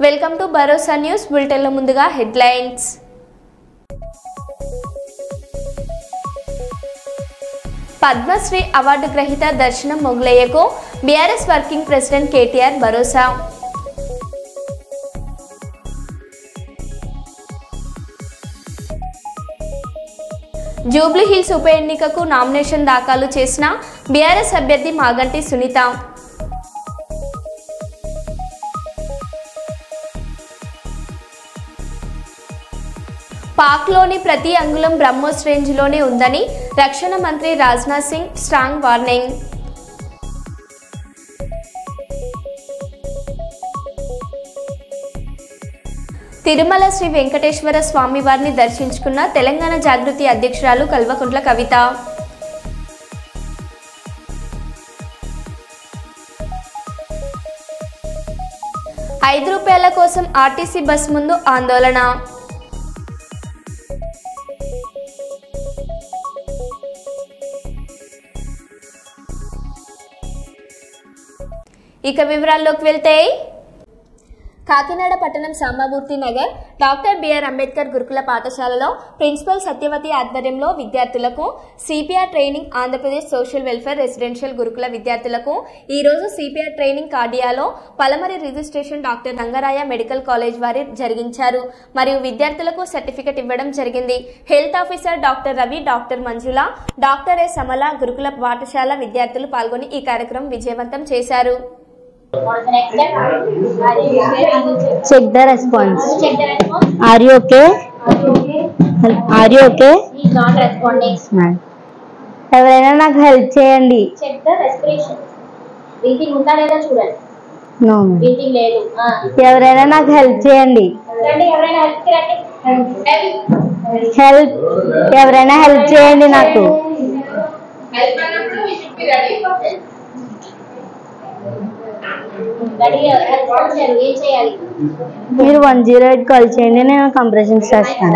Welcome to Bharosa news బులెటిన్లో ముందుగా headlines. Padmashri award గ్రహీత దర్శనం మొగలయ్యకు బీఆర్ఎస్ వర్కింగ్ ప్రెసిడెంట్ కేటీఆర్ భరోసా. జూబ్లీహిల్స్ ఉప ఎన్నికకు నామినేషన్ దాఖలు చేసిన బీఆర్ఎస్ అభ్యర్థి మాగంటి సునీత. పాక్లోని ప్రతి అంగుళం బ్రహ్మోస్ రేంజ్లోనే ఉందని రక్షణ మంత్రి రాజ్నాథ్ సింగ్ స్ట్రాంగ్ వార్నింగ్. తిరుమల శ్రీ వెంకటేశ్వర స్వామి వారిని దర్శించుకున్న తెలంగాణ జాగృతి అధ్యక్షురాలు కల్వకుంట్ల కవిత. ₹5 కోసం ఆర్టీసీ బస్ ముందు ఆందోళన. ఇక వివరాల్లోకి వెళ్తే, కాకినాడ పట్టణం సాంబమూర్తి నగర్ డాక్టర్ బిఆర్ అంబేద్కర్ గురుకుల పాఠశాలలో ప్రిన్సిపల్ సత్యవతి ఆధ్వర్యంలో విద్యార్థులకు CPR training. Andhra Pradesh social welfare residential గురుకుల విద్యార్థులకు ఈ రోజు సిపిఆర్ ట్రైనింగ్ కార్డియాలో పలమరి registration doctor Rangaraya medical college వారి జరిగించారు. మరియు విద్యార్థులకు సర్టిఫికెట్ ఇవ్వడం జరిగింది. Health officer doctor Ravi, doctor Manjula, doctor A సమల గురుకుల పాఠశాల విద్యార్థులు పాల్గొని ఈ కార్యక్రమం విజయవంతం చేశారు. Check the response. Are you okay? Are you okay? He is not responding. ఎవరైనా నాకు హెల్ప్ చేయండి. Check the respiration. Breathing ఉందా లేదా చూడండి. No. Breathing లేదు. ఎవరైనా నాకు హెల్ప్ చేయండి. రండి, ఎవరైనా హెల్ప్ చేయండి. హెల్ప్ ఎవరైనా హెల్ప్ చేయండి నాకు. హెల్ప్ అన్నప్పుడు we should be ready. ఏం చేయాలి? మీరు 108 కాల్ చేయండి, నేను కంప్రెషన్స్ చేస్తాను.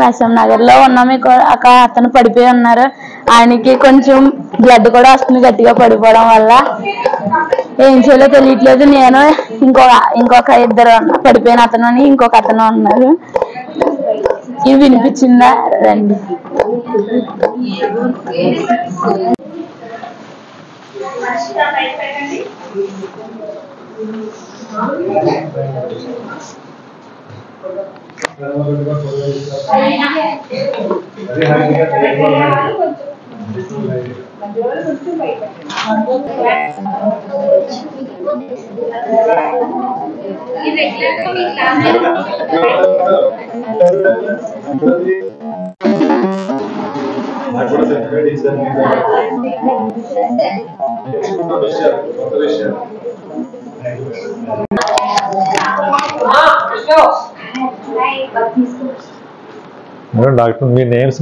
రసం నగర్ లో ఉన్నాము. అక్కడ అతను పడిపోయి ఉన్నారు. ఆయనకి కొంచెం బ్లడ్ కూడా వస్తుంది గట్టిగా పడిపోవడం వల్ల. ఏం చేయాలో తెలియట్లేదు. నేను ఇంకొక ఇద్దరు పడిపోయిన అతను అని ఇంకొక అతను ఉన్నారు. ఇవి వినిపించిందా? రండి. డాక్టర్ మీ నేమ్స్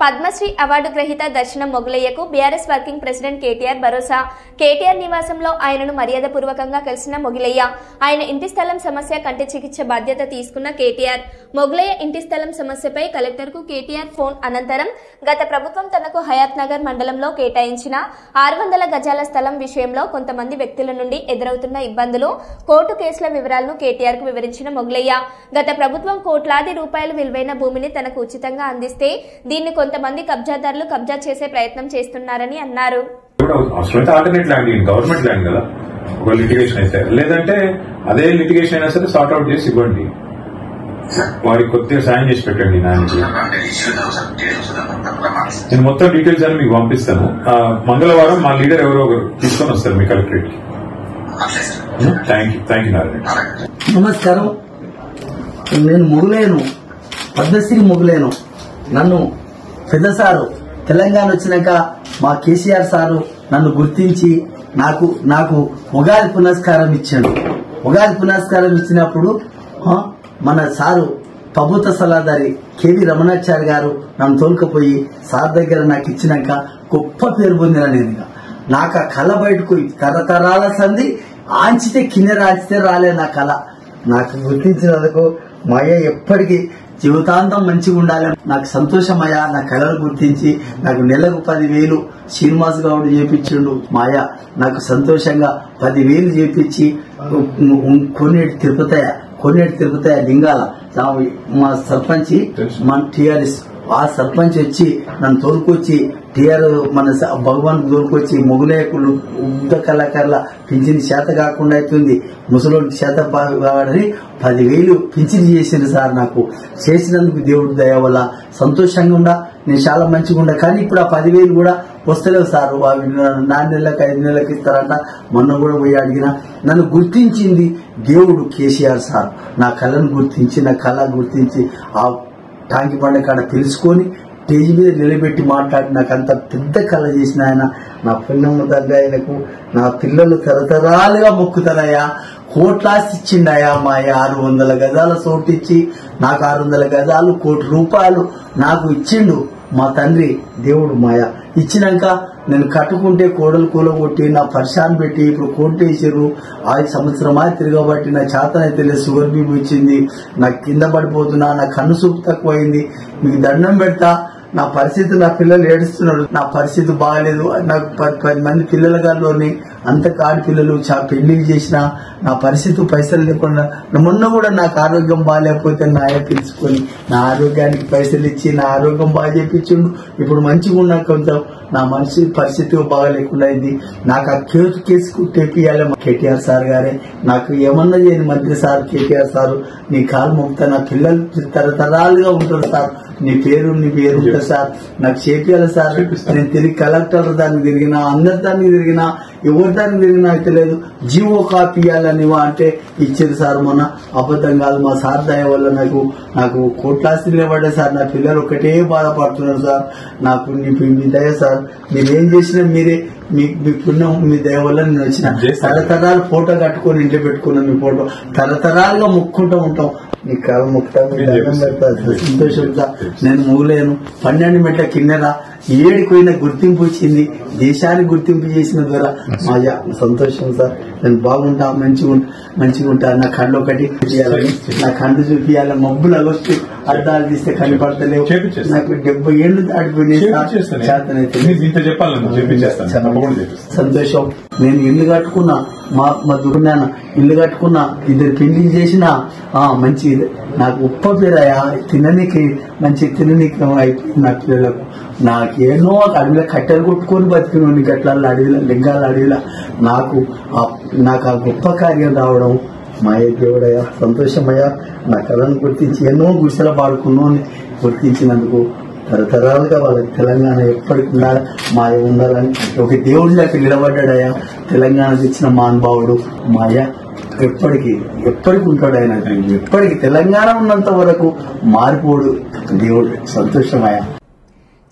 పద్మశ్రీ అవార్డు గ్రహీత దర్శనం మొగలయ్యకు బీఆర్ఎస్ వర్కింగ్ ప్రెసిడెంట్ కేటీఆర్ భరోసా. కేటీఆర్ నివాసంలో ఆయనను మర్యాదపూర్వకంగా కలిసిన మొగలయ్య. ఆయన ఇంటి స్థలం సమస్య కంటి చికిత్స బాధ్యత తీసుకున్న కేటీఆర్. మొగలయ్య ఇంటి స్థలం సమస్యపై కలెక్టర్కు కేటీఆర్ ఫోన్. అనంతరం గత ప్రభుత్వం తనకు హయాత్ నగర్ మండలంలో కేటాయించిన 600 గజాల స్థలం విషయంలో కొంతమంది వ్యక్తుల నుండి ఎదురవుతున్న ఇబ్బందులు, కోర్టు కేసుల వివరాలను కేటీఆర్ కు వివరించిన మొగలయ్య, గత ప్రభుత్వం కోట్లాది రూపాయల విలువైన భూమిని తనకు ఉచితంగా అందిస్తే దీన్ని కొంతమంది కబ్జాదారులు కబ్జా చేసే ప్రయత్నం చేస్తున్నారని అన్నారు. ఆల్టర్నేట్ ల్యాండ్, గవర్నమెంట్ ల్యాండ్ కదా, ఒక లిటిగేషన్ అయితే, లేదంటే అదే లిటిగేషన్ అయినా సరే సార్ట్ అవుట్ చేసి ఇవ్వండి. వారికి కొద్దిగా సాయం చేసి పెట్టండి. నేను మొత్తం డీటెయిల్స్ అని మీకు పంపిస్తాను. మంగళవారం మా లీడర్ ఎవరో ఒకరు తీసుకొని వస్తారు మీ కలెక్టరేట్ కి. Thank you Narayana. నమస్కారం. నేను మొగలేను, పద్మశ్రీ మొగలేను. నన్ను పెద్ద సారు తెలంగాణ వచ్చినాక మా కేసీఆర్ సారు నన్ను గుర్తించి నాకు ఉగాది పునస్కారం ఇచ్చాడు. ఉగాది పునస్కారం ఇచ్చినప్పుడు మన సారు ప్రభుత్వ సలహాదారి కేవి రమణాచారి గారు నన్ను తోలుకపోయి సార్ దగ్గర నాకు ఇచ్చినాక గొప్ప పేరు పొందిన నేను. నాకు ఆ కళ బయటకు తరతరాల సంధి ఆంచితే కిన్నెర ఆంచితే రాలే నా కళ. నాకు గుర్తించినందుకు మా అయ్య ఎప్పటికీ జీవితాంతం మంచిగా ఉండాలి. నాకు సంతోషమయ్యా, నా కళను గుర్తించి నాకు నెలకు 10,000 శ్రీనివాస్ గౌడ్ చేపించిండు మాయా. నాకు సంతోషంగా 10,000 చేపించి కొన్నేటి తిరుపతయ్య లింగాల మా సర్పంచ్ మన టిఆర్ఎస్ ఆ సర్పంచ్ వచ్చి నన్ను తోలుకొచ్చి మన భగవాన్ తోలుకొచ్చి మొగులేకులు ఉద్ద కళాకారుల పింఛన్ చేత కాకుండా అవుతుంది, ముసలోడి చేత కావాలని 10,000 పింఛన్ చేసింది సార్. నాకు చేసినందుకు దేవుడి దయ వల్ల సంతోషంగా ఉండా, నేను చాలా మంచిగా ఉండా. కానీ ఇప్పుడు ఆ 10,000 కూడా వస్తలేవు సార్. 4 నెలలకు 5 నెలలకు ఇస్తారంట. మొన్న కూడా పోయి అడిగిన. నన్ను గుర్తించింది దేవుడు కేసీఆర్ సార్. నా కళను గుర్తించి, నా కళ గుర్తించి ఆ టాంకి బండ కాడ తెలుసుకొని స్టేజ్ మీద నిలబెట్టి మాట్లాడి నాకు అంత పెద్ద కళ చేసిన ఆయన. నా పుణ్యము తగ్గ ఆయనకు నా పిల్లలు తరతరాలుగా మొక్కుతారయ్యా. కోట్లాసి ఇచ్చిండయా మా 600 గజాల చోటు ఇచ్చి నాకు 600 గజాలు ₹1,00,00,000 నాకు ఇచ్చిండు మా తండ్రి దేవుడు మాయ. ఇచ్చినాక నేను కట్టుకుంటే కోడలు కూలగొట్టి నా పరిశాన్ పెట్టి ఇప్పుడు కోర్టు వేసారు. 5 సంవత్సరమా తిరగబట్టి నా చేతనైతే లేదు, షుగర్ బీపీ వచ్చింది, నాకు కింద పడిపోతున్నా, నా కన్ను చూపు తక్కువైంది, మీకు దండం పెడతా. నా పరిస్థితి, నా పిల్లలు ఏడుస్తున్నారు, నా పరిస్థితి బాగాలేదు. నాకు 10 మంది పిల్లల గారిలోని అంత కాడి పిల్లలు పెళ్లిళ్ళు చేసిన నా పరిస్థితి పైసలు లేకుండా. మొన్న కూడా నాకు ఆరోగ్యం బాగాలేకపోతే నా అయ్య పిలుచుకొని నా ఆరోగ్యానికి పైసలు ఇచ్చి నా ఆరోగ్యం బాగా చేపించిండు. ఇప్పుడు మంచిగా ఉన్నా, కొంచెం నా మనిషి పరిస్థితి బాగా లేకుండా అయింది. నాకు ఆ కేసు తెప్పియాలి కేటీఆర్ సార్ గారే. నాకు ఏమన్నా చేయని మంత్రి సార్ కేటీఆర్ సార్, నీ కాలు మొక్తా, నా పిల్లలు తరతరాలుగా ఉంటారు సార్, నీ పేరు ఉంటుంది సార్, నాకు చేపియాలి సార్. నేను తిరిగి కలెక్టర్ దానికి తిరిగినా, అందరి దానికి తిరిగినా, ఎవరి దానికి తిరిగినా అయితే లేదు. జీవో కాపీ ఇవ్వాలని అంటే ఇచ్చేది సార్. మొన్న అబద్ధం కాదు, మా సార్ దయ వల్ల నాకు కోట్లాస్తి నిలబడ్డా సార్. నా పిల్లలు ఒకటే బాధపడుతున్నారు సార్. నాకు మీ దయ సార్, మీరేం చేసినా మీరే, మీ పుణ్యం, మీ దయ వల్ల నేను వచ్చిన. తరతరాలు ఫోటో కట్టుకొని ఇంట్లో పెట్టుకున్నాం, మీ ఫోటో తరతరాలుగా ముక్కుంటూ ఉంటాం. నీ కాలు ముక్తాను, సంతోషంగా. నేను మూలేను 12 మెట్ల కిన్నెరా 7 పోయిన గుర్తింపు వచ్చింది, దేశానికి గుర్తింపు చేసిన ద్వారా మా సంతోషం సార్. నేను బాగుంటా, మంచిగా ఉంటా. నా కళ్ళు ఒకటి చూపించాలని, నా కళ్ళు చూపించాలి. మబ్బులు అగొచ్చి అద్దాలు తీస్తే కనపడతలేవు. నాకు 70 ఏళ్ళు దాటిపోయినాయి. సంతోషం. నేను ఇల్లు కట్టుకున్నా, మా దుర్నాన్న ఇల్లు కట్టుకున్నా, 2 పెళ్లిళ్ళు చేసినా మంచి. నాకు ఉప్ప పేరయా తిననీకి అయిపోయింది. నా పిల్లలకు నాకేనో అడవిలో కట్టెలు కొట్టుకొని బతికినోని గట్ల అడవిలో లింగాల అడవిలో నాకు ఆ గొప్ప కార్యం రావడం మాయ దేవుడయ్యా, సంతోషమయ్యా. నా కళను గుర్తించి ఎన్నో గుడిసెల పాడుకున్నోని గుర్తించినందుకు తరతరాలుగా వాళ్ళకి తెలంగాణ ఎప్పటికి ఉండాలి, మాయ ఉండాలని ఒక దేవుడిలోకి నిలబడ్డాడయ్యా. తెలంగాణ తెచ్చిన మహానుభావుడు మాయ ఎప్పటికీ ఉంటాడు ఆయన. ఎప్పటికీ తెలంగాణ ఉన్నంత వరకు మారిపోడు దేవుడు. సంతోషమయ్యా.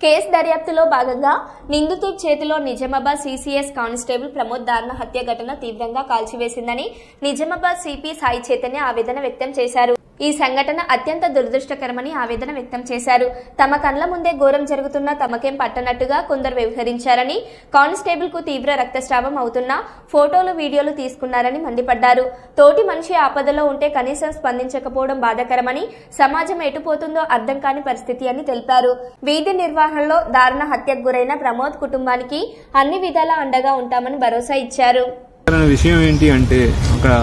కేసు దర్యాప్తులో భాగంగా నిందితుడి చేతిలో నిజామాబాద్ సిసిఎస్ కానిస్టేబుల్ ప్రమోద్ దారుణ హత్య ఘటన తీవ్రంగా కాల్చివేసిందని నిజామాబాద్ సిపి సాయి చైతన్య ఆవేదన వ్యక్తం చేశారు. ఈ సంఘటన అత్యంత దురదృష్టకరమని ఆవేదన వ్యక్తం చేశారు. తమ కళ్ల ముందే ఘోరం జరుగుతున్నా తమకేం పట్టనట్టుగా కొందరు వ్యవహరించారని, కానిస్టేబుల్ కు తీవ్ర రక్తస్రావం అవుతున్నా ఫోటోలు వీడియోలు తీసుకున్నారని మండిపడ్డారు. తోటి మనిషి ఆపదలో ఉంటే కనీసం స్పందించకపోవడం బాధాకరమని, సమాజం ఎటుపోతుందో అర్థం కాని పరిస్థితి అని తెలిపారు. వీధి నిర్వహణలో దారుణ హత్యకు గురైన ప్రమోద్ కుటుంబానికి అన్ని విధాలా అండగా ఉంటామని భరోసా ఇచ్చారు. విషయం ఏంటి అంటే, అక్కడ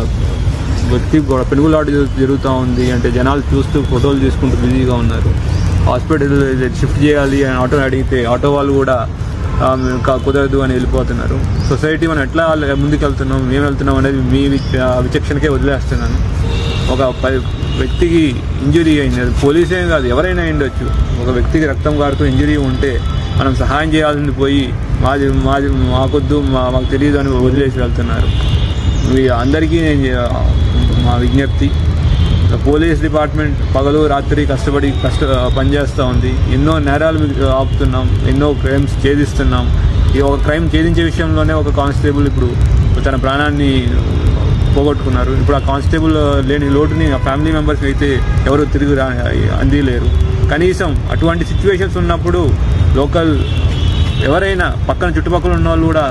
వ్యక్తి పెనుగులాట జరుగుతూ ఉంది. అంటే జనాలు చూస్తూ ఫోటోలు తీసుకుంటూ బిజీగా ఉన్నారు. హాస్పిటల్ షిఫ్ట్ చేయాలి అని ఆటో అడిగితే ఆటో వాళ్ళు కూడా కుదరదు అని వెళ్ళిపోతున్నారు. సొసైటీ మనం ఎట్లా ముందుకు వెళ్తున్నాం, మేము వెళ్తున్నాం అనేది మీ విచక్షణకే వదిలేస్తున్నాను. ఒక వ్యక్తికి ఇంజురీ అయింది, అది పోలీసేం కాదు, ఎవరైనా అయిండొచ్చు. ఒక వ్యక్తికి రక్తం కారుతూ ఇంజురీ ఉంటే మనం సహాయం చేయాల్సింది పోయి మాకొద్దు, మాకు తెలియదు అని వదిలేసి వెళ్తున్నారు. అందరికీ మా విజ్ఞప్తి, పోలీస్ డిపార్ట్మెంట్ పగలు రాత్రి కష్టపడి పనిచేస్తూ ఉంది. ఎన్నో నేరాలు ఆపుతున్నాం, ఎన్నో క్రైమ్స్ ఛేదిస్తున్నాం. ఈ ఒక క్రైమ్ ఛేదించే విషయంలోనే ఒక కానిస్టేబుల్ ఇప్పుడు తన ప్రాణాన్ని పోగొట్టుకున్నారు. ఇప్పుడు ఆ కానిస్టేబుల్ లేని లోటుని ఆ ఫ్యామిలీ మెంబర్స్ అయితే ఎవరు తిరిగి అందిలేరు. కనీసం అటువంటి సిచ్యువేషన్స్ ఉన్నప్పుడు లోకల్ ఎవరైనా పక్కన చుట్టుపక్కల ఉన్న వాళ్ళు కూడా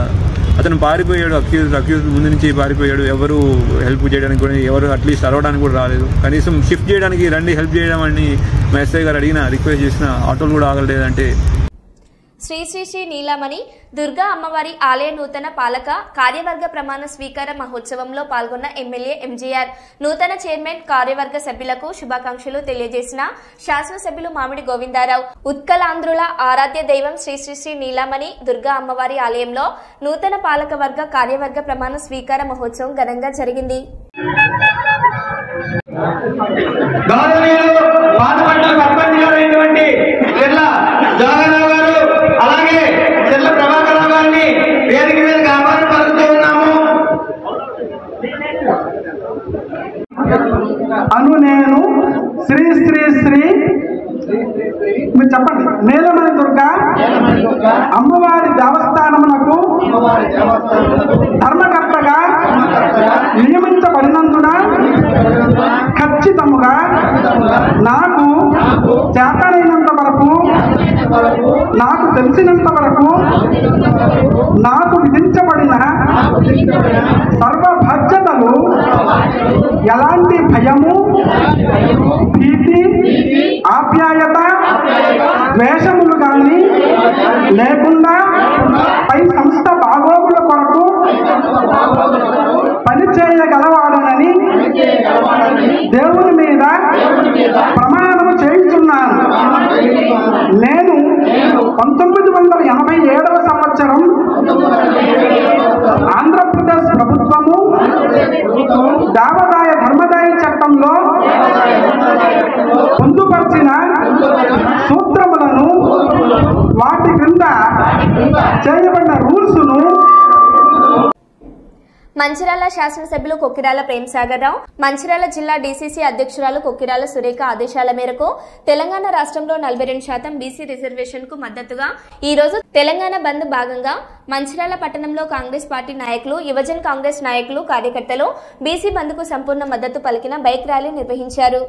అతను పారిపోయాడు, అక్యూజ్ ముందు నుంచి పారిపోయాడు, ఎవరు హెల్ప్ చేయడానికి కూడా ఎవరు అట్లీస్ట్ అరవడానికి కూడా రాలేదు. కనీసం షిఫ్ట్ చేయడానికి రండి హెల్ప్ చేయడం అని మా ఎస్ఐ గారు అడిగిన రిక్వెస్ట్ చేసిన ఆటోలు కూడా ఆగలేదంటే. శ్రీ శ్రీ శ్రీ నీలామణి దుర్గా అమ్మవారి ఆలయ నూతన పాలక కార్యవర్గ ప్రమాణ స్వీకార మహోత్సవంలో పాల్గొన్న ఎమ్మెల్యే ఎంజీఆర్ నూతన చైర్మన్ కార్యవర్గ సభ్యులకు శుభాకాంక్షలు తెలియజేసిన శాసనసభ్యులు మామిడి గోవిందారావు. ఉత్కలాంధ్రుల ఆరాధ్య దైవం శ్రీ శ్రీ శ్రీ నీలామణి దుర్గా అమ్మవారి ఆలయంలో నూతన పాలక వర్గ కార్యవర్గ ప్రమాణ స్వీకార మహోత్సవం ఘనంగా జరిగింది. అలాగే చెల్ల ప్రభాకర్ గారిని వేదిక మీద ఆహ్వానపరుస్తూ ఉన్నాము. అను నేను శ్రీ శ్రీ శ్రీ మీరు చెప్పండి నీలమణి దుర్గా అమ్మవారి దేవస్థానమునకు ధర్మకర్తగా నియమించబడినందున ఖచ్చితముగా నాకు చేతనైనంత వరకు నాకు తెలిసినంత వరకు నాకు విధించబడిన సర్వ బాధ్యతలు ఎలాంటి భయము భీతి ఆప్యాయత ద్వేషములు కానీ లేకుండా పై సంస్థ బాగోగుల కొరకు పనిచేయగలవాడనని దేవుని మీద ప్రమాణము చేయించున్నాను. నేను 1987వ సంవత్సరం ఆంధ్రప్రదేశ్ ప్రభుత్వము దేవాదాయ ధర్మదాయ చట్టంలో పొందుపరిచిన సూత్రములను వాటి క్రింద చేయబడిన రూల్స్ను మంచిర్యాల శాసనసభ్యులు కొక్కిరాల ప్రేమసాగర్రావు, మంచిర్యాల జిల్లా డీసీసీ అధ్యక్షురాలు కొక్కిరాల సురేఖ ఆదేశాల మేరకు తెలంగాణ రాష్ట్రంలో 42% బీసీ రిజర్వేషన్ కు మద్దతుగా ఈ రోజు తెలంగాణ బంద్ భాగంగా మంచిర్యాల పట్టణంలో కాంగ్రెస్ పార్టీ నాయకులు, యువజన కాంగ్రెస్ నాయకులు, కార్యకర్తలు బీసీ బంద్ కు సంపూర్ణ మద్దతు పలికిన బైక్ ర్యాలీ నిర్వహించారు.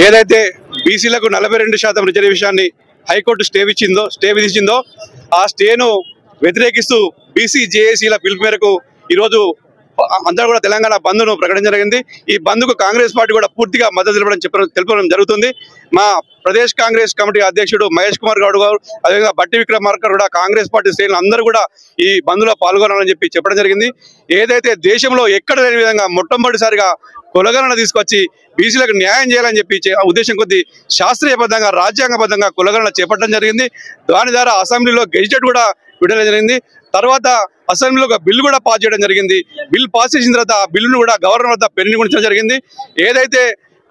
ఏదైతే బీసీలకు 42% రిజర్వేషన్ని హైకోర్టు స్టే విధించిందో ఆ స్టేను వ్యతిరేకిస్తూ బీసీ జేఏసీల పిలుపు మేరకు ఈరోజు అందరూ కూడా తెలంగాణ బంద్ను ప్రకటించడం జరిగింది. ఈ బంద్కు కాంగ్రెస్ పార్టీ కూడా పూర్తిగా మద్దతు తెలపడం జరుగుతుంది. మా ప్రదేశ్ కాంగ్రెస్ కమిటీ అధ్యక్షుడు మహేష్ కుమార్ గౌడ్ గారు, అదేవిధంగా బట్టి విక్రమార్కర్ కూడా కాంగ్రెస్ పార్టీ శ్రేణులు అందరూ కూడా ఈ బంద్లో పాల్గొనాలని చెప్పడం జరిగింది. ఏదైతే దేశంలో ఎక్కడ లేని విధంగా మొట్టమొదటిసారిగా కులగణన తీసుకొచ్చి బీసీలకు న్యాయం చేయాలని చెప్పి ఉద్దేశం కొద్దీ శాస్త్రీయబద్ధంగా రాజ్యాంగబద్ధంగా కులగణన చేపట్టడం జరిగింది. దాని ద్వారా అసెంబ్లీలో గెజిటెడ్ కూడా విడుదల జరిగింది. తర్వాత అసెంబ్లీలో ఒక బిల్లు కూడా పాస్ చేయడం జరిగింది. బిల్ పాస్ చేసిన తర్వాత ఆ బిల్లును కూడా గవర్నర్ వద్ద పెండింగ్ ఉంచడం జరిగింది. ఏదైతే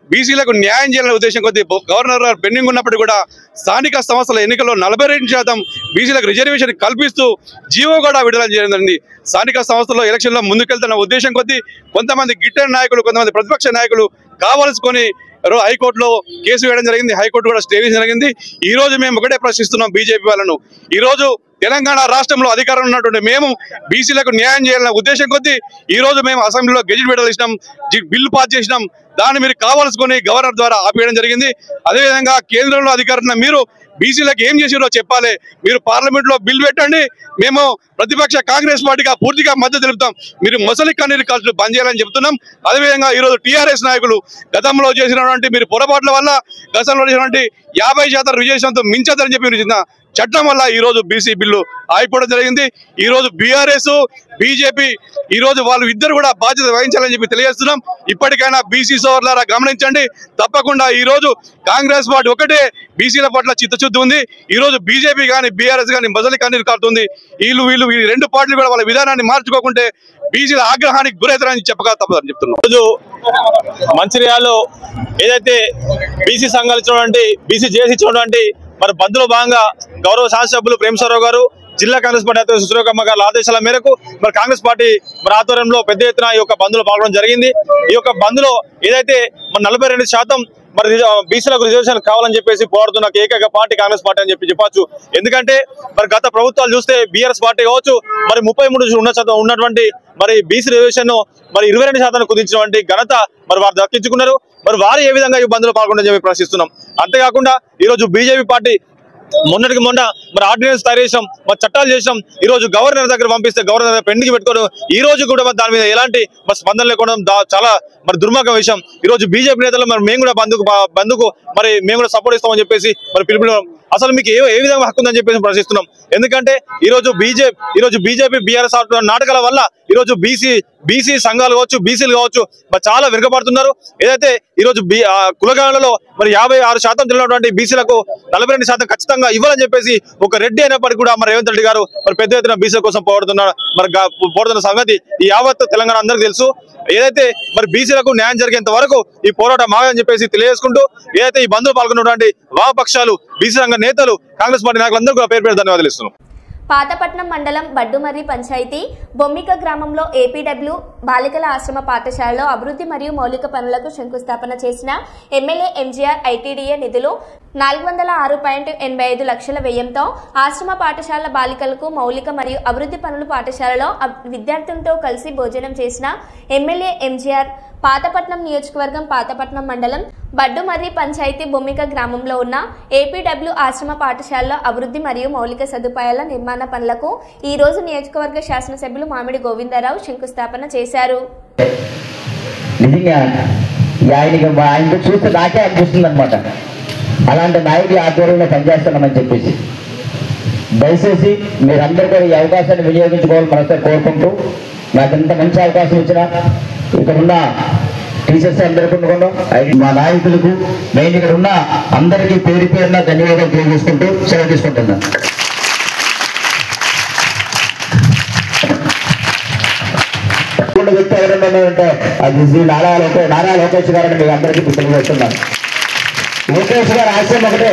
బీసీలకు న్యాయం చేయాలనే ఉద్దేశం కొద్దీ గవర్నర్ గారు పెండింగ్ ఉన్నప్పటికీ కూడా స్థానిక సంస్థల ఎన్నికల్లో 42% బీసీలకు రిజర్వేషన్ కల్పిస్తూ జీవో కూడా విడుదల జరిగింది. స్థానిక సంస్థల్లో ఎలక్షన్లో ముందుకెళ్తున్న ఉద్దేశం కొద్దీ కొంతమంది గిట్టని నాయకులు, కొంతమంది ప్రతిపక్ష నాయకులు కావాల్సుకొని హైకోర్టులో కేసు వేయడం జరిగింది. హైకోర్టు కూడా స్టే వేయడం జరిగింది. ఈ రోజు మేము ఒకటే ప్రశ్నిస్తున్నాం బీజేపీ వాళ్ళను. ఈ రోజు తెలంగాణ రాష్ట్రంలో అధికారం ఉన్నటువంటి మేము బీసీలకు న్యాయం చేయాలనే ఉద్దేశం కొద్దీ ఈ రోజు మేము అసెంబ్లీలో గెజిట్ విడుదల చేసినాం, బిల్లు పాస్ చేసినాం. దాన్ని మీరు కావాల్సుకొని గవర్నర్ ద్వారా ఆపేయడం జరిగింది. అదేవిధంగా కేంద్రంలో అధికారున్న మీరు బీసీలకు ఏం చేసిరో చెప్పాలి. మీరు పార్లమెంట్లో బిల్ పెట్టండి, మేము ప్రతిపక్ష కాంగ్రెస్ పార్టీగా పూర్తిగా మద్దతు తెలుపుతాం. మీరు మొసలి కన్నీరు ఖర్చులు బంద్ చేయాలని చెప్తున్నాం. అదేవిధంగా ఈరోజు టీఆర్ఎస్ నాయకులు గతంలో చేసినటువంటి మీరు పొరపాట్ల వల్ల గతంలో చేసినటువంటి 50% రిజర్వేషన్తో మించదని చెప్పి చట్టం వల్ల ఈ రోజు బీసీ బిల్లు ఆగిపోవడం జరిగింది. ఈ రోజు బీఆర్ఎస్ బీజేపీ ఈ రోజు వాళ్ళు ఇద్దరు కూడా బాధ్యత వహించాలని చెప్పి తెలియజేస్తున్నాం. ఇప్పటికైనా బీసీ సోదరులారా గమనించండి. తప్పకుండా ఈ రోజు కాంగ్రెస్ పార్టీ ఒకటే బీసీల పట్ల చిత్తశుద్ధి ఉంది. ఈ రోజు బీజేపీ కానీ బీఆర్ఎస్ కానీ మొదటి కన్నీరు కారుతుంది. వీళ్ళు ఈ రెండు పార్టీలు కూడా వాళ్ళ విధానాన్ని మార్చుకోకుంటే బీసీల ఆగ్రహానికి గురవుతారని చెప్పక తప్పదని చెప్తున్నాం. రోజు మంచిర్యాలలో ఏదైతే బీసీ సంఘాలు ఇచ్చినటువంటి బీసీ జేఏసీ ఇచ్చినటువంటి మరి బంద్లో భాగంగా గౌరవ శాసనసభ్యులు ప్రేమసాగర్ గారు, జిల్లా కాంగ్రెస్ పార్టీ అధ్యక్షుడు సురేఖమ్మ గారి ఆదేశాల మేరకు మరి కాంగ్రెస్ పార్టీ మరి ఆధ్వర్యంలో పెద్ద ఎత్తున ఈ యొక్క బంద్లో పాల్గొనడం జరిగింది. ఈ యొక్క బంద్లో ఏదైతే మరి 42% మరి బీసీలకు రిజర్వేషన్ కావాలని చెప్పేసి పోరాడుతున్న ఏకైక పార్టీ కాంగ్రెస్ పార్టీ అని చెప్పొచ్చు. ఎందుకంటే మరి గత ప్రభుత్వాలు చూస్తే బీఆర్ఎస్ పార్టీ కావచ్చు మరి 33% ఉన్నటువంటి మరి బీసీ రిజర్వేషన్ మరి 22% కుదించినటువంటి ఘనత మరి వారు దక్కించుకున్నారు. మరి వారు ఏ విధంగా ఈ బంద్లో పాల్గొనని చెప్పి ప్రశ్నిస్తున్నాం. అంతేకాకుండా ఈరోజు బీజేపీ పార్టీ మొన్నటికి మొన్న మరి ఆర్డినెన్స్ తయారు చేసాం, మరి చట్టాలు చేసాం. ఈ రోజు గవర్నర్ దగ్గర పంపిస్తే గవర్నర్ పెండింగ్ పెట్టుకోవడం, ఈ రోజు కూడా దాని మీద ఎలాంటి స్పందన లేకపోవడం చాలా మరి దుర్మార్గం విషయం. ఈ రోజు బీజేపీ నేతలు మరి మేము కూడా బంధుకు మరి మేము కూడా సపోర్ట్ ఇస్తామని చెప్పేసి మరి పిలుపునివ్వడం అసలు మీకు ఏ విధంగా హక్కు ఉందని చెప్పేసి ప్రశ్నిస్తున్నాం. ఎందుకంటే ఈ రోజు బీజేపీ బీఆర్ఎస్ నాటకాల వల్ల ఈ రోజు బీసీ సంఘాలు కావచ్చు, బీసీలు కావచ్చు మరి చాలా వెనుకబడుతున్నారు. ఏదైతే ఈ రోజు కులగణనలో మరి 56% తెలియనటువంటి బీసీలకు 42% ఖచ్చితంగా ఇవ్వాలని చెప్పేసి ఒక రెడ్డి అయినప్పటికీ కూడా మరి రేవంత్ రెడ్డి గారు మరి పెద్ద ఎత్తున బీసీల కోసం పోరాడుతున్న సంగతి ఈ యావత్ తెలంగాణ అందరికీ తెలుసు. ఏదైతే మరి బీసీలకు న్యాయం జరిగేంత వరకు ఈ పోరాటం ఆగని చెప్పేసి తెలియజేసుకుంటూ ఏదైతే ఈ బంద్లో పాల్గొన్నటువంటి వామపక్షాలు, బీసీ సంఘ నేతలు, కాంగ్రెస్ పార్టీ నాయకులందరూ కూడా పేరు ధన్యవాదాలు ఇస్తున్నాం. పాతపట్నం మండలం బడ్డుమర్రి పంచాయతీ బొమ్మిక గ్రామంలో ఏపీడబ్ల్యూ బాలికల ఆశ్రమ పాఠశాలలో అభివృద్ధి మరియు మౌలిక పనులకు శంకుస్థాపన చేసిన ఎమ్మెల్యే ఎంజీఆర్ ఐటీడీఏ నిధులు 406.85 లక్షల వ్యయంతో ఆశ్రమ పాఠశాల బాలికలకు మౌలిక మరియు అభివృద్ధి పనులు పాఠశాలలో విద్యార్థులతో కలిసి భోజనం చేసిన ఎమ్మెల్యే ఎంజీఆర్ పాతపట్నం నియోజకవర్గం పాతపట్నం మండలం బడ్డుమర్రి పంచాయతీ బొమ్మిక గ్రామంలో ఉన్న ఏపీడబ్ల్యూ ఆశ్రమ పాఠశాలలో అభివృద్ధి మరియు మౌలిక సదుపాయాల నిర్మాణ పనులకు ఈ రోజు నియోజకవర్గ శాసనసభ్యులు మామిడి గోవిందరావు శంకుస్థాపన చేశారు. ఆయనకు చూస్తే నాకే అనిపిస్తుంది అనమాట, అలాంటి నాయకుల ఆధ్వర్యంలో పనిచేస్తున్నామని చెప్పేసి. దయచేసి మీరందరూ కూడా ఈ అవకాశాన్ని వినియోగించుకోవాలని మనసారి కోరుకుంటూ, నాకు ఇంత మంచి అవకాశం ఇచ్చిన ఇక్కడ ఉన్న టీచర్స్ అందరికీ మా నాయకులకు నేను ఇక్కడ ఉన్న అందరికీ పేరు పేరున ధన్యవాదాలు తెలియజేసుకుంటూ సెలవు తీసుకుంటున్నాను. వ్యక్తి ఎవరైనా అంటే అది శ్రీ నారా లోకేష్ గారని మీకు అందరికీ తెలియజేస్తున్నాను. లోకేష్ గారు ఆశయం ఒకటే,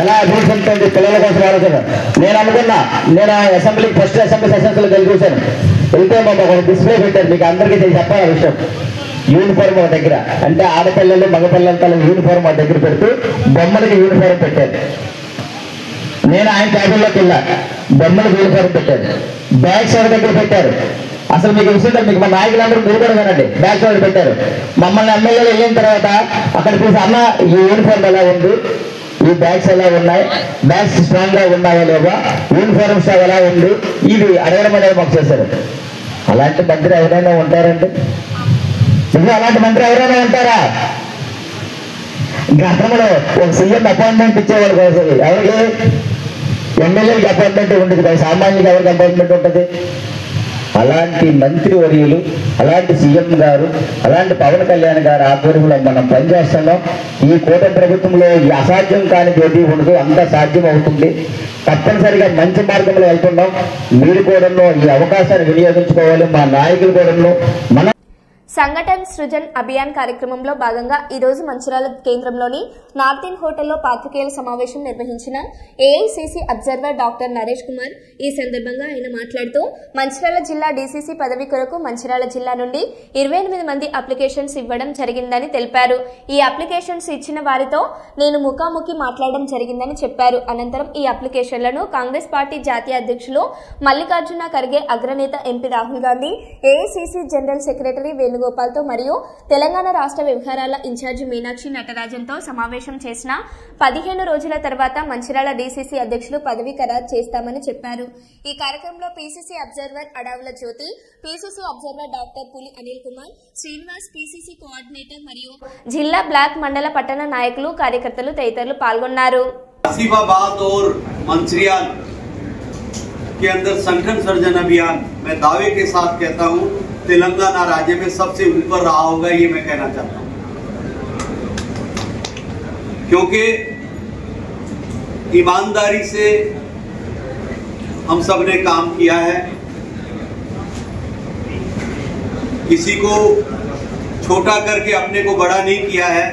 ఎలా అభివృద్ధి ఉంటుంది పిల్లల కోసం ఆలోచన. నేను అనుకున్నా, నేను ఫస్ట్ అసెంబ్లీ సెషన్స్లో గెలిచేశాను. వెళ్తే మాకు ఒక డిస్ప్లే పెట్టారు, మీకు అందరికీ చెప్పాలి విషయం. యూనిఫామ్ ఒక దగ్గర అంటే ఆడపిల్లలు మగపిల్లలతో యూనిఫామ్ ఒక దగ్గర పెడుతూ బొమ్మలకి యూనిఫామ్ పెట్టారు. నేను ఆయన క్యాబిన్లోకి వెళ్ళా, బొమ్మలకు యూనిఫామ్ పెట్టారు. బ్యాగ్స్ ఎవరి దగ్గర పెట్టారు. అసలు మీకు విషయం మీకు మా నాయకులందరూ మీరు కూడా వినండి, బ్యాగ్స్ ఎవరు పెట్టారు. మమ్మల్ని ఎమ్మెల్యేలు వెళ్ళిన తర్వాత అక్కడ చూసి అన్న ఈ యూనిఫామ్ ఎలా ఉంది, ఈ బ్యాగ్స్ ఎలా ఉన్నాయి, బ్యాగ్స్ స్ట్రాంగ్ గా ఉన్నాయా లేవా, యూనిఫామ్ స్టాక్ ఎలా ఉంది, ఇది అడగడం అనేది మాకు చేశారు. అలాంటి మంత్రి ఎవరైనా ఉంటారండి? ఇది అలాంటి మంత్రి ఎవరైనా ఉంటారా? గతంలో ఒక సీఎం అపాయింట్మెంట్ ఇచ్చేవాళ్ళు కోసం ఎవరికి ఎమ్మెల్యేకి అపాయింట్మెంట్ ఉండదు కదా, సామాన్యులకు ఎవరికి అపాయింట్మెంట్ ఉంటుంది? అలాంటి మంత్రి వర్యులు, అలాంటి సీఎం గారు, అలాంటి పవన్ కళ్యాణ్ గారు ఆధ్వర్యంలో మనం పనిచేస్తున్నాం. ఈ కూటమి ప్రభుత్వంలో ఈ అసాధ్యం కానిది ఏది ఉండదు, అంత సాధ్యం అవుతుంది. తప్పనిసరిగా మంచి మార్గంలో వెళ్తున్నాం. మీరు కూడా ఈ అవకాశాన్ని వినియోగించుకోవాలి. మా నాయకులు కూడా మన సంఘటన్ సృజన్ అభియాన్ కార్యక్రమంలో భాగంగా ఈ రోజు మంచిర్యాల కేంద్రంలోని నార్త్ ఇండ్ హోటల్లో పాత్రికేయుల సమావేశం నిర్వహించిన AICC observer doctor Naresh Kumar. ఈ సందర్భంగా ఆయన మాట్లాడుతూ మంచిర్యాల జిల్లా డీసీసీ పదవి కొరకు మంచిర్యాల జిల్లా నుండి 28 మంది అప్లికేషన్స్ ఇవ్వడం జరిగిందని తెలిపారు. ఈ అప్లికేషన్స్ ఇచ్చిన వారితో నేను ముఖాముఖి మాట్లాడడం జరిగిందని చెప్పారు. అనంతరం ఈ అప్లికేషన్లను కాంగ్రెస్ పార్టీ జాతీయ అధ్యక్షులు మల్లికార్జున ఖర్గే, అగ్రనేత MP Rahul Gandhi, AICC general secretary వేణుగోపాల్తో మరియు తెలంగాణ రాష్ట్ర వ్యవహారాల ఇన్ఛార్జి మీనాక్షి నటరాజన్తో సమావేశం చేసిన 15 రోజుల తర్వాత మంచిర్యాల డీసీసీ అధ్యక్షులు పదవి ఖరారు చేస్తామని చెప్పారు. ఈ కార్యక్రమంలో పీసీసీ అబ్జర్వర్ అడావుల జ్యోతి, పీసీసీ అబ్జర్వర్ డాక్టర్ పులి అనిల్ కుమార్, శ్రీనివాస్, పీసీసీ కోఆర్డినేటర్ మరియు జిల్లా బ్లాక్ మండల పట్టణ నాయకులు, కార్యకర్తలు తదితరులు పాల్గొన్నారు. के अंदर संगठन सर्जन अभियान मैं दावे के साथ कहता हूं तेलंगाना राज्य में सबसे ऊपर रहा होगा, ये मैं कहना चाहता हूं, क्योंकि ईमानदारी से हम सब ने काम किया है. किसी को छोटा करके अपने को बड़ा नहीं किया है.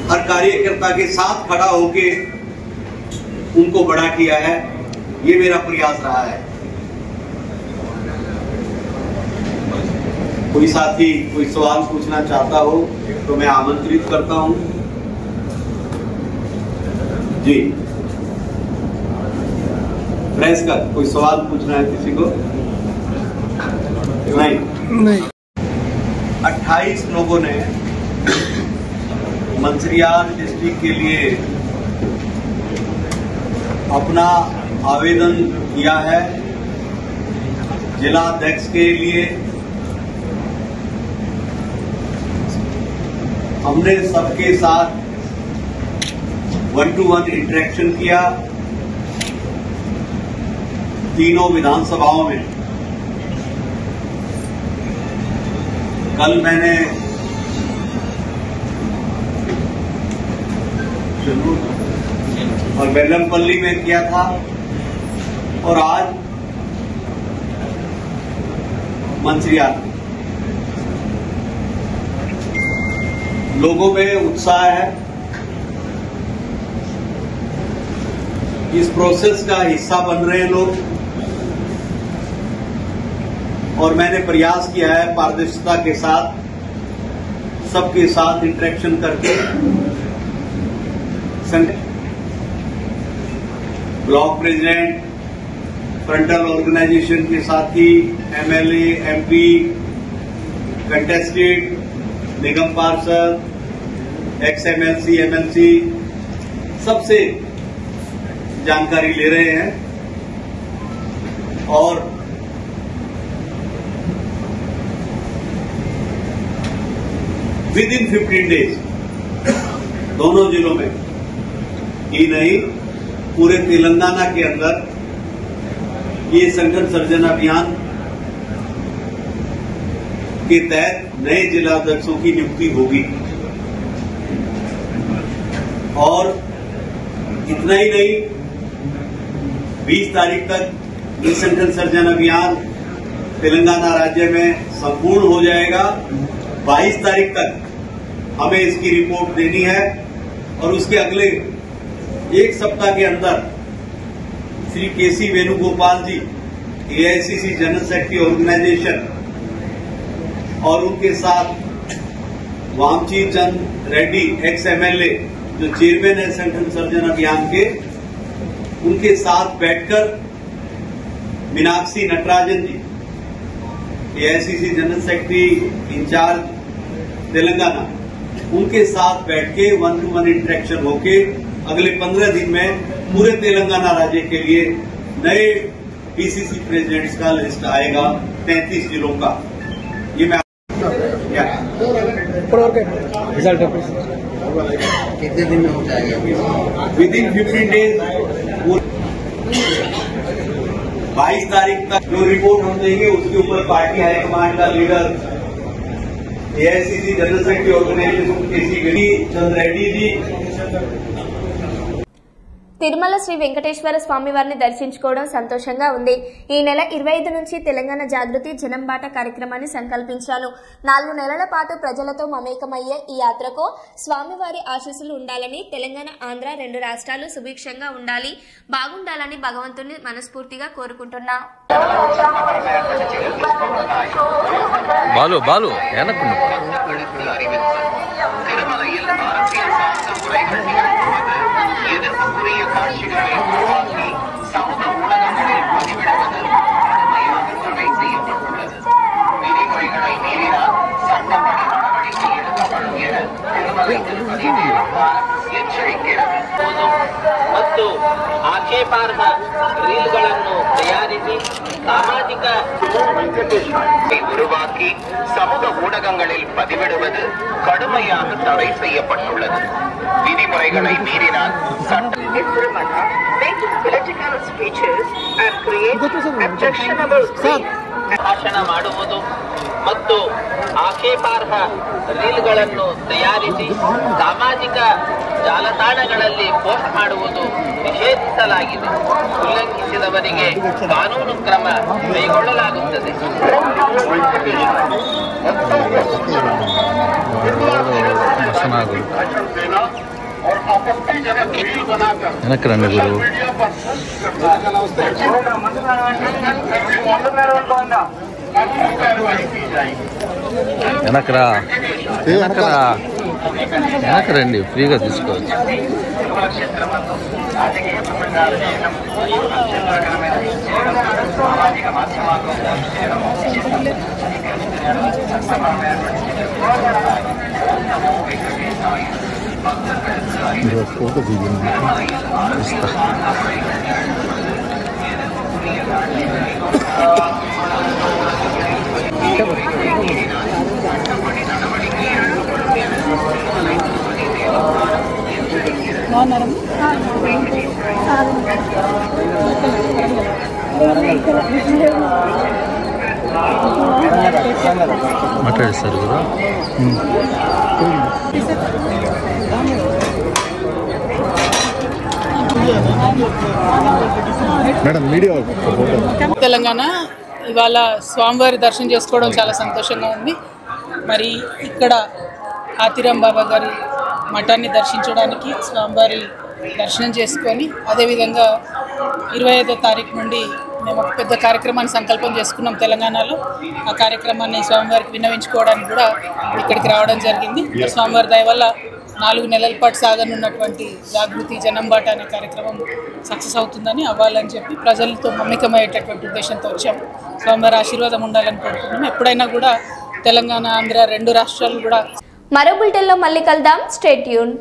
हर कार्यकर्ता के साथ खड़ा होके उनको बड़ा किया है। ये मेरा प्रयास रहा है। कोई साथी कोई सवाल पूछना चाहता हो तो मैं आमंत्रित करता हूं। जी, प्रेस का कोई सवाल पूछना है किसी को? नहीं। 28 लोगों ने मंचिरियाल डिस्ट्रिक्ट के लिए अपना आवेदन किया है। जिला अध्यक्ष के लिए हमने सबके साथ 1-to-1 इंटरेक्शन किया तीनों विधानसभाओं में। कल मैंने और बेलमपल्ली में किया था और आज मंचिरियाल। लोगों में उत्साह है। इस प्रोसेस का हिस्सा बन रहे हैं लोग और मैंने प्रयास किया है पारदर्शिता के साथ सबके साथ इंटरेक्शन करके ब्लॉक प्रेसिडेंट, फ्रंटल ऑर्गेनाइजेशन के साथी, एमएलए, एमपी, कंटेस्टेड, निगम पार्षद, एक्स-एमएलसी, एमएलसी सबसे जानकारी ले रहे हैं और विदिन 15 डेज दोनों जिलों में ही नहीं पूरे तेलंगाना के अंदर ये संगठन सर्जन अभियान के तहत नए जिला अध्यक्षों की नियुक्ति होगी। और इतना ही नहीं, 20 तारीख तक ये संगठन सर्जन अभियान तेलंगाना राज्य में संपूर्ण हो जाएगा। 22 तारीख तक हमें इसकी रिपोर्ट देनी है और उसके अगले एक सप्ताह के अंदर Shri K C Venugopal ji, AICC general secretary organisation और उनके साथ वामची चंद रेड्डी, एक्स-एमएलए जो चेयरमैन है संगठन सर्जन अभियान के, उनके साथ बैठकर Meenakshi Natarajan ji, AICC general secretary in charge Telangana, उनके साथ बैठ के 1-to-1 इंटरेक्शन होके अगले 15 दिन में पूरे तेलंगाना राज्य के लिए नए पीसीसी प्रेसिडेंट्स का लिस्ट आएगा 33 जिलों का। ये मैं कितने दिन में हो जाएगा? Within 15 days. 22 तारीख तक जो रिपोर्ट हम देंगे उसके ऊपर पार्टी हाईकमांड का leader AICC general secretary organisation K C Chand Reddy ji. Tirumala Sri Venkateswara Swamy వారిని దర్శించుకోవడం సంతోషంగా ఉంది. ఈ నెల 25 నుంచి తెలంగాణ జాగృతి జనంబాట కార్యక్రమాన్ని సంకల్పించాను. 4 నెలల పాటు ప్రజలతో మమేకమయ్యే ఈ యాత్రకు స్వామివారి ఆశీస్సులు ఉండాలని, తెలంగాణ, ఆంధ్ర 2 రాష్ట్రాలు సుభిక్షంగా ఉండాలి, బాగుండాలని భగవంతుని మనస్ఫూర్తిగా కోరుకుంటున్నా. எதிர்ப்புக்குரிய காட்சிகளை உருவாக்கி சமூக ஊடகங்களில் பதிவிடுவது கடுமையாக தடை செய்யப்பட்டுள்ளது. விதிமுறைகளை மீறினால் சட்டப்படி நடவடிக்கை எடுக்கப்படும் என திருமலை திருப்பதி தேவஸ்தானம் ಎಚ್ಚರಿಕೆಯನ್ನು ಮತ್ತು ಆಕ್ಷೇಪಾರ್ಹ ರೀಲ್ಗಳನ್ನು ತಯಾರಿಸಿ ಸಾಮಾಜಿಕ உருவாக்கி சமூக ஊடகங்களில் பதிவிடுவது கடுமையாக தடை செய்யப்பட்டுள்ளது. விதிமுறைகளை மீறினால் ಭಾಷಣ ಮಾಡುವುದು ಮತ್ತು ಆಕ್ಷೇಪಾರ್ಹ ರೀಲ್ಗಳನ್ನು ತಯಾರಿಸಿ ಸಾಮಾಜಿಕ ಜಾಲತಾಣಗಳಲ್ಲಿ ಪೋಸ್ಟ್ ಮಾಡುವುದು ನಿಷೇಧಿಸಲಾಗಿದೆ. ಉಲ್ಲಂಘಿಸಿದವರಿಗೆ ಕಾನೂನು ಕ್ರಮ ಕೈಗೊಳ್ಳಲಾಗುತ್ತದೆ. వెనక్కి రండి గురు. వెనకరా వెనకరా వెనక్కి రండి, ఫ్రీగా తీసుకోవచ్చు. ఫోటో దిగింది ఇస్తా. మాట్లాడిస్తారు కదా. మేడం మీడియా తెలంగాణ ఇవాళ స్వామివారి దర్శనం చేసుకోవడం చాలా సంతోషంగా ఉంది. మరి ఇక్కడ ఆతిరాం బాబా గారి మఠాన్ని దర్శించడానికి స్వామివారి దర్శనం చేసుకొని అదేవిధంగా 25వ తారీఖు నుండి మేము ఒక పెద్ద కార్యక్రమాన్ని సంకల్పం చేసుకున్నాం తెలంగాణలో. ఆ కార్యక్రమాన్ని స్వామివారికి విన్నవించుకోవడానికి కూడా ఇక్కడికి రావడం జరిగింది. స్వామివారి దయ వల్ల 4 నెలల పాటు సాగనున్నటువంటి జాగృతి జనంబాట అనే కార్యక్రమం సక్సెస్ అవుతుందని, అవ్వాలని చెప్పి ప్రజలతో మమేకమయ్యేటటువంటి ఉద్దేశంతో వచ్చాం. స్వామివారి ఆశీర్వాదం ఉండాలని కోరుకుంటున్నాం. ఎప్పుడైనా కూడా తెలంగాణ ఆంధ్ర 2 రాష్ట్రాలు కూడా. మరో బులెటిన్లో మళ్ళీ కలుద్దాం. Stay tune.